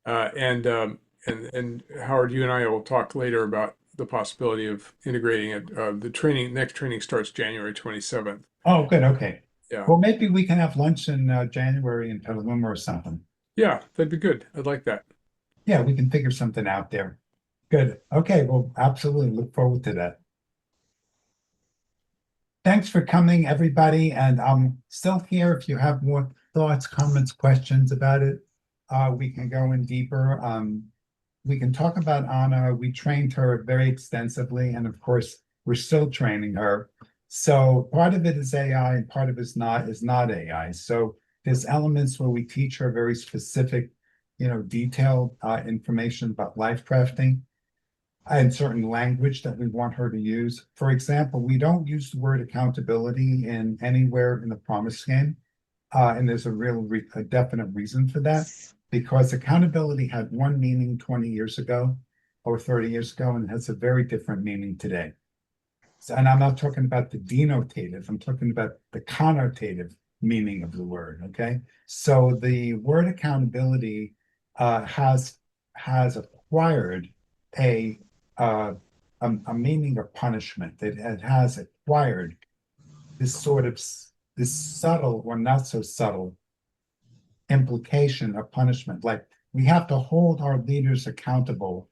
E: it. and Howard, you and I will talk later about the possibility of integrating it. The next training starts January 27th.
A: Oh, good. Okay.
E: Yeah.
A: Well, maybe we can have lunch in January in Petaluma or something.
E: Yeah, that'd be good. I'd like that.
A: Yeah, we can figure something out there. Good. Okay. Well, absolutely. Look forward to that. Thanks for coming, everybody. And I'm still here. If you have more thoughts, comments, questions about it, we can go in deeper. We can talk about Anna. We trained her very extensively, and of course, we're still training her. So part of it is AI, and part of it is not AI. So there's elements where we teach her very specific, detailed information about life crafting and certain language that we want her to use. For example, we don't use the word accountability in anywhere in the Promise game. And there's a definite reason for that, because accountability had one meaning 20 years ago or 30 years ago, and it has a very different meaning today. So, and I'm not talking about the denotative, I'm talking about the connotative meaning of the word, okay? So the word accountability has acquired a meaning of punishment. It has acquired this subtle or not so subtle implication of punishment. Like, we have to hold our leaders accountable,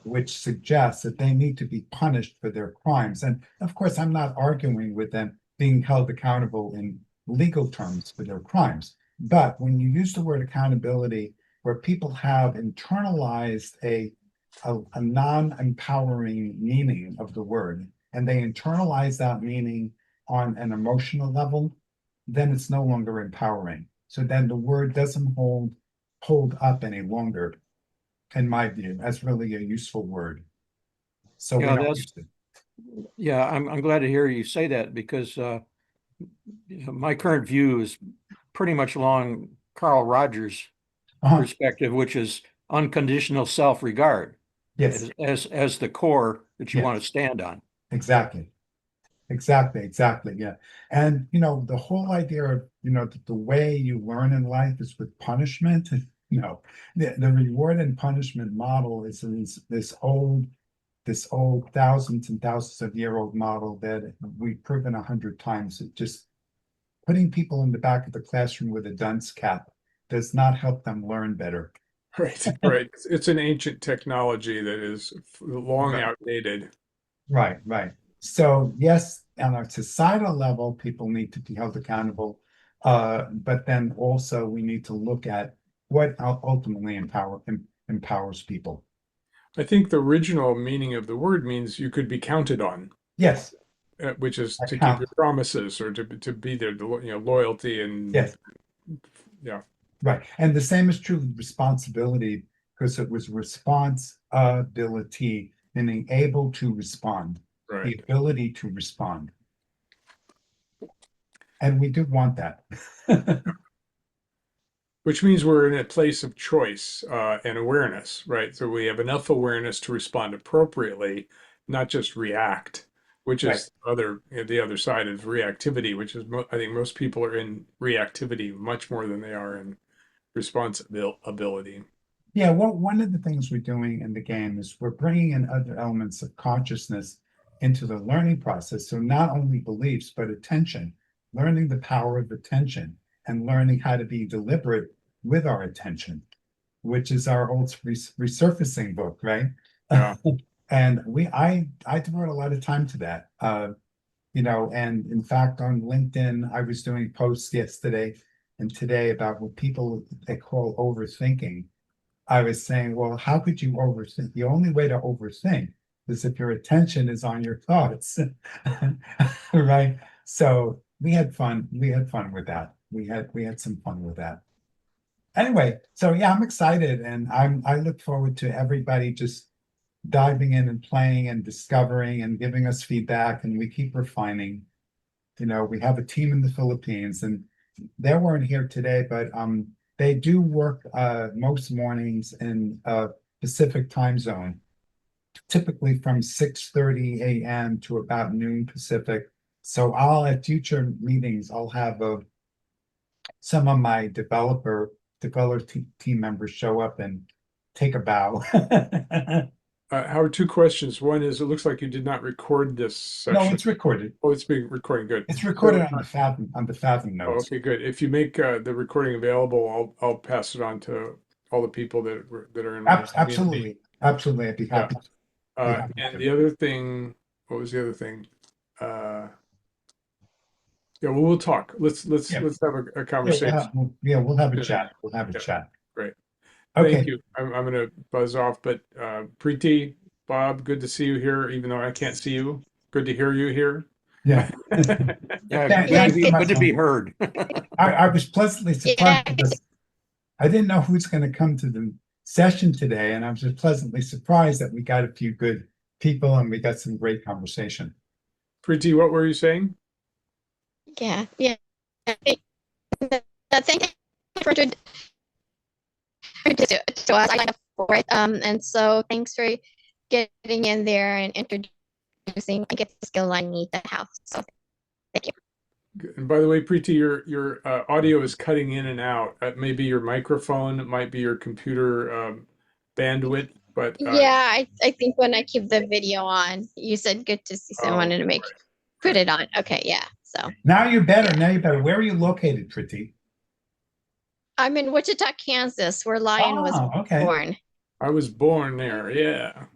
A: which suggests that they need to be punished for their crimes. And of course, I'm not arguing with them being held accountable in legal terms for their crimes. But when you use the word accountability, where people have internalized a non-empowering meaning of the word, and they internalize that meaning on an emotional level, then it's no longer empowering. So then the word doesn't hold up any longer, in my view, as really a useful word. So we
D: Yeah,
A: don't use it.
D: Yeah, I'm glad to hear you say that, because my current view is pretty much along Carl Rogers' perspective, which is unconditional self-regard
A: Yes,
D: as the core that you
A: Yes.
D: want to stand on.
A: exactly. Yeah. And the whole idea of the way you learn in life is with punishment. No, the reward and punishment model is this old thousands and thousands of year old model that we've proven 100 times. It just putting people in the back of the classroom with a dunce cap does not help them learn better.
E: Right, right. It's an ancient technology that is long
A: Right.
E: outdated.
A: Right. So yes, on a societal level, people need to be held accountable. But then also we need to look at what ultimately empowers people.
E: I think the original meaning of the word means you could be counted on,
A: Yes,
E: which is to keep
A: Account.
E: your promises, or to be there, loyalty and
A: yes,
E: yeah.
A: right. And the same is true with responsibility, because it was responsibility, meaning able to respond, the
E: Right.
A: ability to respond. And we do want that.
E: Which means we're in a place of choice and awareness, right? So we have enough awareness to respond appropriately, not just react, which is the other side of reactivity, which is I think most people are in reactivity much more than they are in responsibility.
A: Yeah, well, one of the things we're doing in the game is we're bringing in other elements of consciousness into the learning process. So not only beliefs, but attention, learning the power of attention, and learning how to be deliberate with our attention, which is our old resurfacing book, right?
E: Yeah.
A: And I devote a lot of time to that. And in fact, on LinkedIn, I was doing posts yesterday and today about what they call overthinking. I was saying, well, how could you overthink? The only way to overthink is if your attention is on your thoughts, right? So we had fun. We had fun with that. We had some fun with that. Anyway, so yeah, I'm excited, and I look forward to everybody just diving in and playing and discovering and giving us feedback, and we keep refining. We have a team in the Philippines, and they weren't here today, but they do work most mornings in Pacific time zone, typically from 6:30 a.m. to about noon Pacific. So at future meetings, I'll have some of my developer team members show up and take a bow.
E: Howard, two questions. One is, it looks like you did not record this
A: No,
E: session.
A: it's recorded.
E: Oh, it's being recording. Good.
A: It's recorded
E: So,
A: on the Fathom
E: oh,
A: notes.
E: okay, good. If you make the recording available, I'll pass it on to all the people that are in my community.
A: Absolutely, absolutely. I'd be happy. Yeah.
E: And the other thing, what was the other thing? Yeah, well, we'll talk. Let's
A: Yeah.
E: have a conversation.
A: Yeah, we'll have a
E: Yeah.
A: chat. We'll have a
E: Yeah.
A: chat.
E: Great.
A: Okay.
E: Thank you. I'm gonna buzz off, but Preeti, Bob, good to see you here, even though I can't see you. Good to hear you here.
A: Yeah.
D: Yeah,
A: Thank you
D: good to be
A: much.
D: heard.
A: I was pleasantly surprised
B: Yeah.
A: because I didn't know who's going to come to the session today, and I was just pleasantly surprised that we got a few good people and we got some great conversation.
E: Preeti, what were you saying?
B: Yeah. Thank you for to us. I signed up for it. And so thanks for getting in there and introducing. I get the skill I need to have. So thank you.
E: And by the way, Preeti, your audio is cutting in and out. Maybe your microphone, it might be your computer bandwidth, but
B: Yeah, I think when I keep the video on, you said good to see, so I wanted to put it on. Okay, yeah. So
A: Now you're better. Now you're better. Where are you located, Priti?
B: I'm in Wichita, Kansas, where Lion was
A: Okay.
B: born.
E: I was born there. Yeah.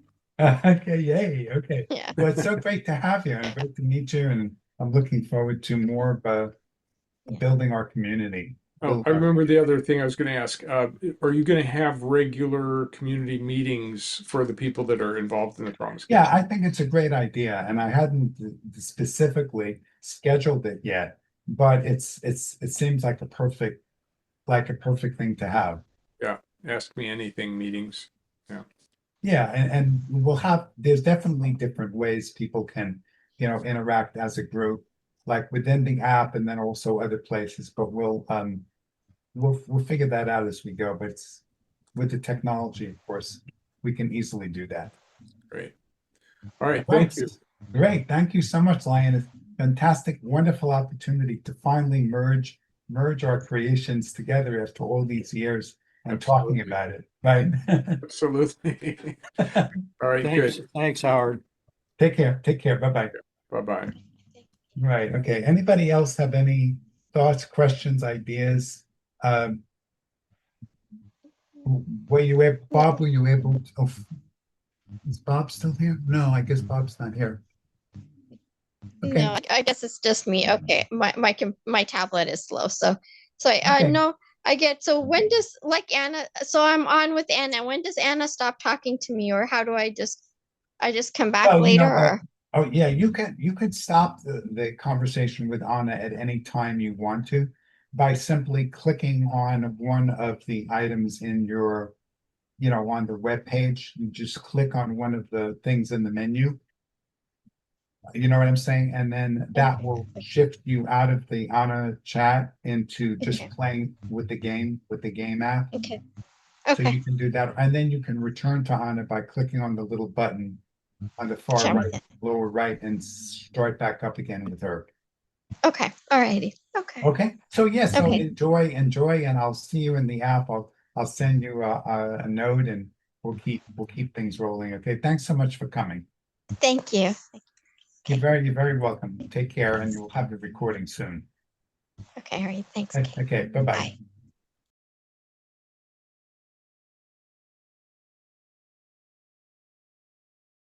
A: Okay, yay. Okay.
B: Yeah.
A: Well, it's so great to have you and great to meet you. And I'm looking forward to more of building our community.
E: Oh, I remember the other thing I was going to ask. Are you going to have regular community meetings for the people that are involved in the Promise Game?
A: Yeah, I think it's a great idea, and I hadn't specifically scheduled it yet, but it seems like a perfect thing to have.
E: Yeah. Ask me anything meetings.
A: Yeah, and there's definitely different ways people can, interact as a group, like within the app and then also other places, but we'll figure that out as we go. But it's with the technology, of course, we can easily do that.
E: Great. All right. Thank you.
A: Great. Thank you so much, Lion. It's fantastic, wonderful opportunity to finally merge our creations together after all these years and talking about it. Right.
E: Absolutely. All right. Good.
D: Thanks, Howard.
A: Take care. Bye-bye.
E: Bye-bye.
A: Right. Okay. Anybody else have any thoughts, questions, ideas? Bob, were you able to, is Bob still here? No, I guess Bob's not here. Okay.
B: No, I guess it's just me. Okay, my tablet is slow, so I
A: Okay.
B: no, I get. So when does Anna? So I'm on with Anna. When does Anna stop talking to me, or how do I just come back
A: Well,
B: later? Or
A: Oh, yeah, you could stop the conversation with Anna at any time you want to by simply clicking on one of the items in your, on the web page. You just click on one of the things in the menu. You know what I'm saying? And then that will shift you out of the Anna chat into just
B: Okay.
A: playing with the game app.
B: okay,
A: So
B: okay,
A: you can do that, and then you can return to Anna by clicking on the little button on the far
B: Sure.
A: right, lower right, and start back up again with her.
B: okay, alrighty, okay.
A: Okay, so yes, so
B: Okay.
A: enjoy, and I'll see you in the app. I'll send you a note, and we'll keep things rolling. Okay, thanks so much for coming.
B: Thank you.
A: You're very welcome. Take care, and you'll have the recording soon.
B: Okay, alright, thanks.
A: Okay, bye-bye.
B: Bye.